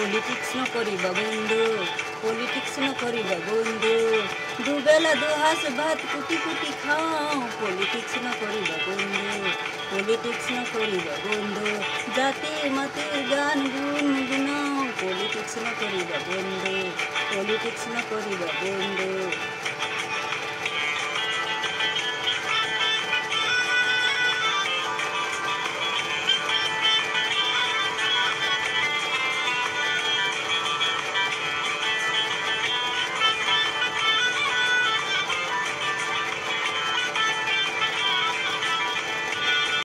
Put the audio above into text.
Politics ন করিবা বন্ধু, পলিটিক্স ন করিবা বন্ধু, দুবেলা দুহাস ভাত কুটি কুটি খাও, পলিটিক্স ন করিবা বন্ধু, পলিটিক্স ন করিবা বন্ধু, জাতি মাতির গান গুনগুনাও, পলিটিক্স ন করিবা বন্ধু, পলিটিক্স ন করিবা বন্ধু।